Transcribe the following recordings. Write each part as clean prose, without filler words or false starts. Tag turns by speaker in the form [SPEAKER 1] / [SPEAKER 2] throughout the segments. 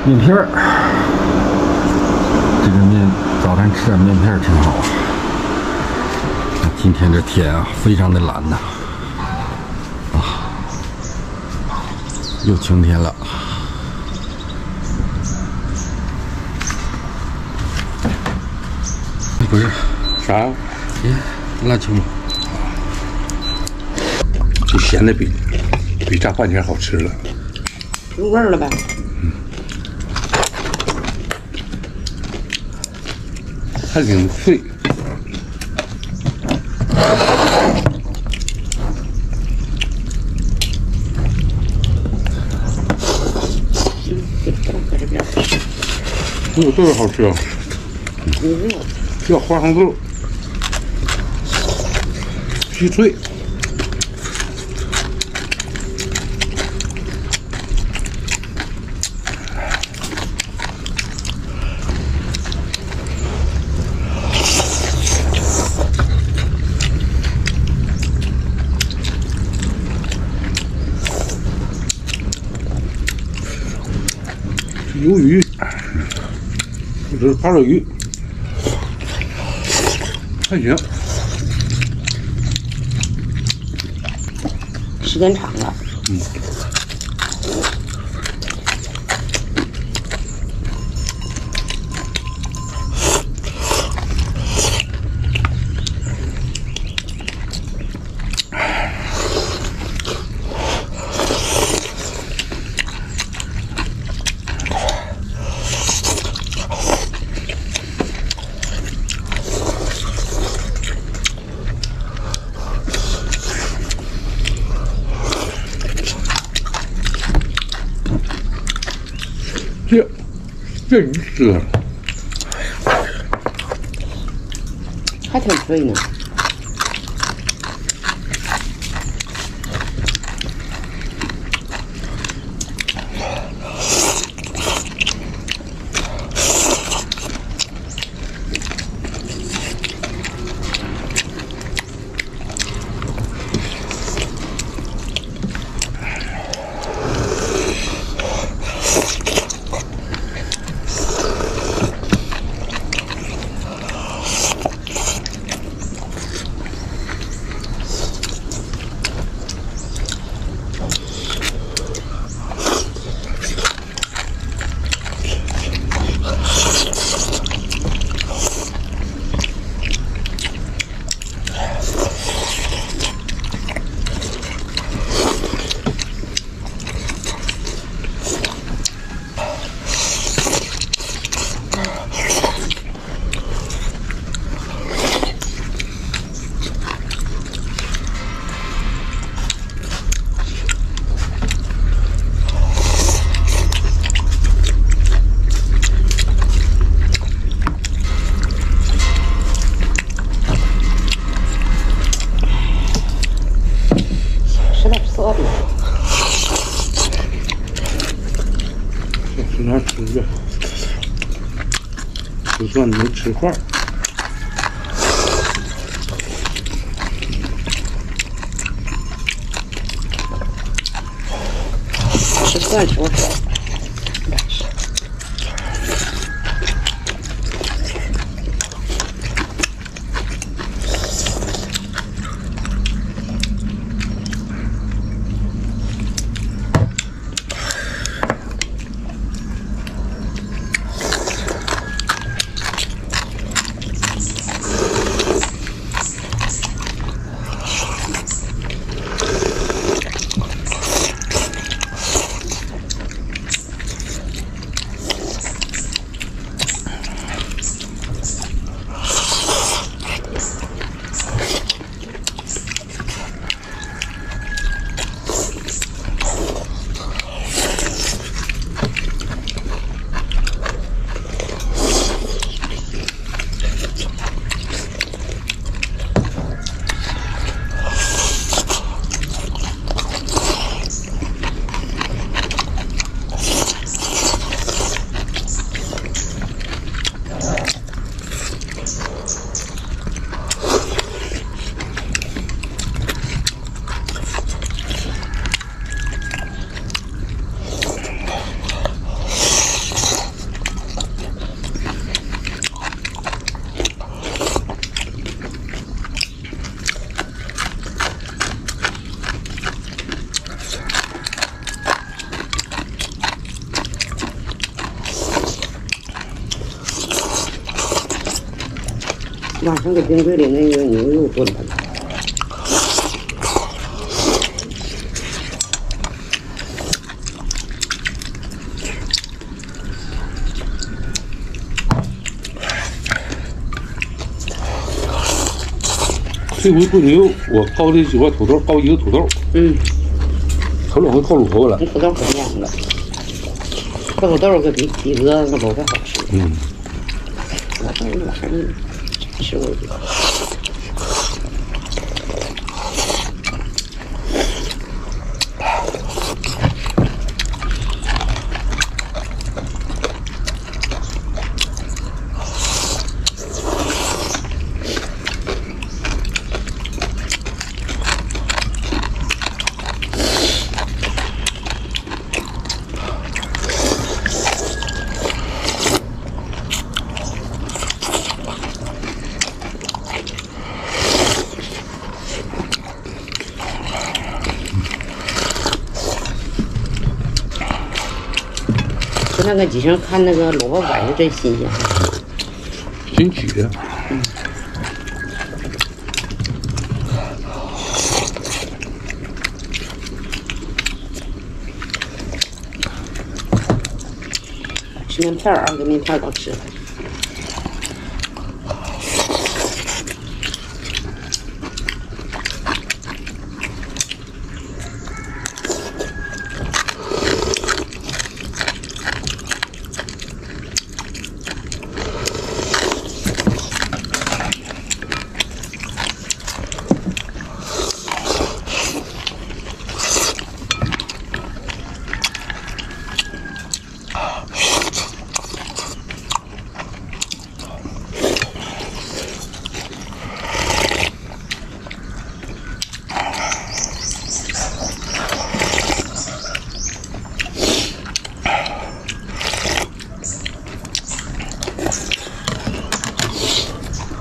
[SPEAKER 1] 面片儿，这个面早餐吃点面片儿挺好。今天这天啊，非常的蓝呐，又晴天了。不是
[SPEAKER 2] 啥？
[SPEAKER 1] 辣椒吗？
[SPEAKER 2] 就咸的比炸番茄好吃了。
[SPEAKER 3] 入味儿了呗。
[SPEAKER 2] 还挺脆。这个好吃啊！叫花生豆，皮脆。鱿鱼，这是八爪鱼，还行。
[SPEAKER 3] 时间长了。
[SPEAKER 2] 这鱼吃的
[SPEAKER 3] 还挺脆呢。吃点色的。
[SPEAKER 2] 吃哪吃去？就算没吃饭。
[SPEAKER 3] 吃饭时候吃。晚上给冰柜里那个牛肉炖的。
[SPEAKER 2] 这回炖牛，我烤的几块土豆，烤一个土豆。
[SPEAKER 3] 嗯。
[SPEAKER 2] 头两回烤卤头了。
[SPEAKER 3] 那土豆可香了，烤土豆可比鹅那萝卜好吃。
[SPEAKER 2] 嗯。
[SPEAKER 3] 我这玩意儿吃过去。就那个机上看那个萝卜干是真新鲜，
[SPEAKER 2] 新取的。
[SPEAKER 3] 吃面片儿啊，给面片儿都吃了。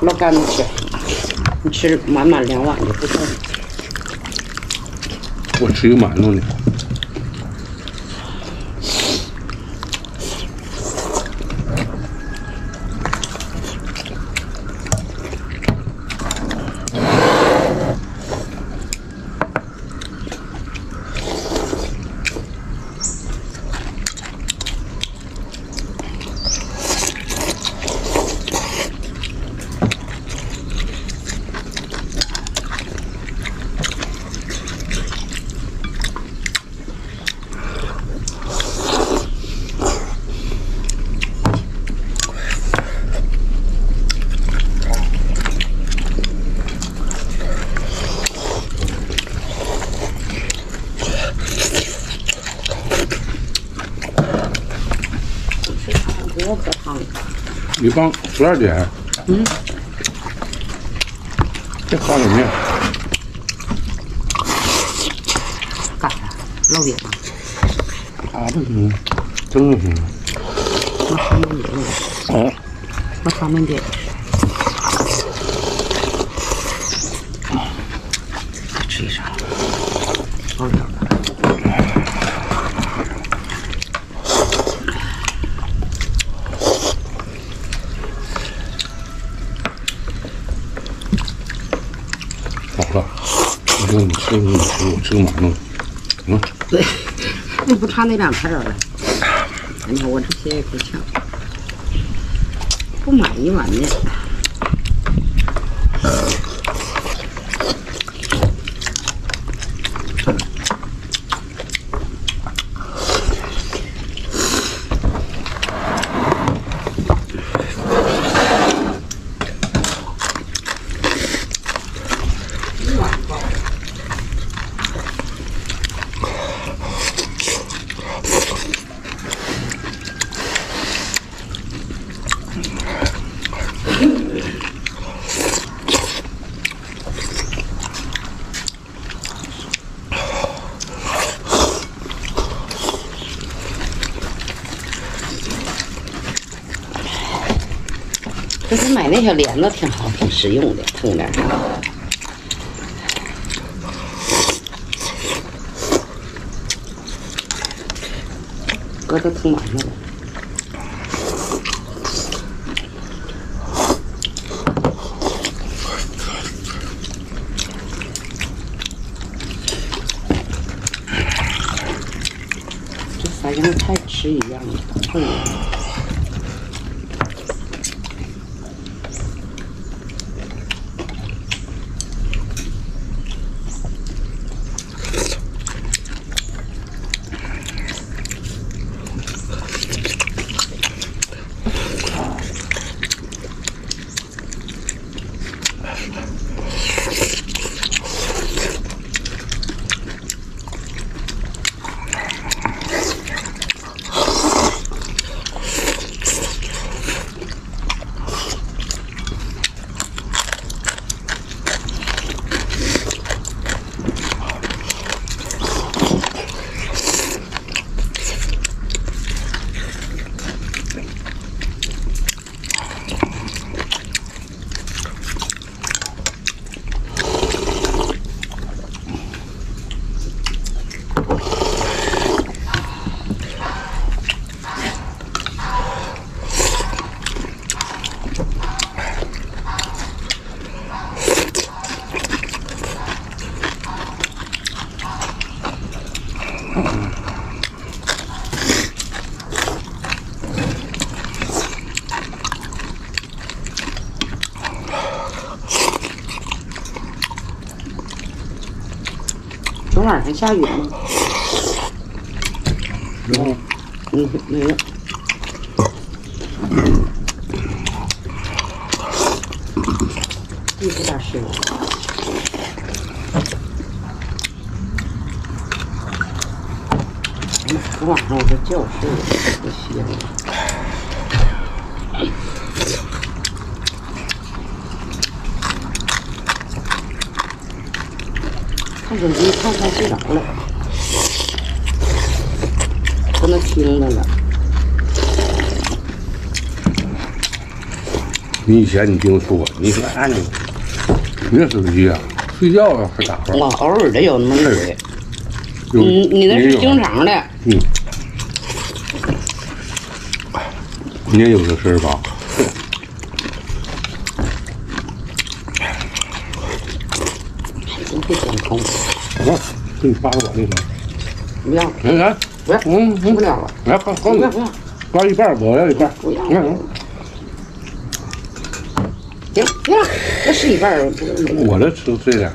[SPEAKER 3] 老干子吃，你吃满满2碗就不错了。
[SPEAKER 2] 我吃一个馒头呢。
[SPEAKER 3] 不喝汤。
[SPEAKER 2] 一磅12点。
[SPEAKER 3] 嗯。
[SPEAKER 2] 这汤里面。
[SPEAKER 3] 干啥？烙饼吗？
[SPEAKER 2] 啥不行，蒸就行。
[SPEAKER 3] 我汤面饼。
[SPEAKER 2] 哦。
[SPEAKER 3] 我汤面饼。吃一啥？好点儿。
[SPEAKER 2] 好了，我说你吃我吃个馒头，行。
[SPEAKER 3] 对，那不差那2片了。你看我这些也够呛，不满1碗面。可是买那小帘子挺好，挺实用的，腾点上。搁这腾满上了。不能太吃一样的。昨晚上下雨吗？没有。地不大湿了。昨晚上我这觉睡得不香。看手机看睡着了，搁那听着了。
[SPEAKER 2] 你以前你听说，你说哎你别手机啊，睡觉啊还打呼。
[SPEAKER 3] 我偶尔的有那么一回。你那是经常的。
[SPEAKER 2] 你也有这事儿吧？
[SPEAKER 3] 真会监控。
[SPEAKER 2] 我给你扒着我那个。
[SPEAKER 3] 不要。
[SPEAKER 2] 来，
[SPEAKER 3] 不要。不了了。
[SPEAKER 2] 来，好，
[SPEAKER 3] 不要。
[SPEAKER 2] 扒一半，我要一半。
[SPEAKER 3] 不要。行，别了，这是一半。
[SPEAKER 2] 我这吃这点。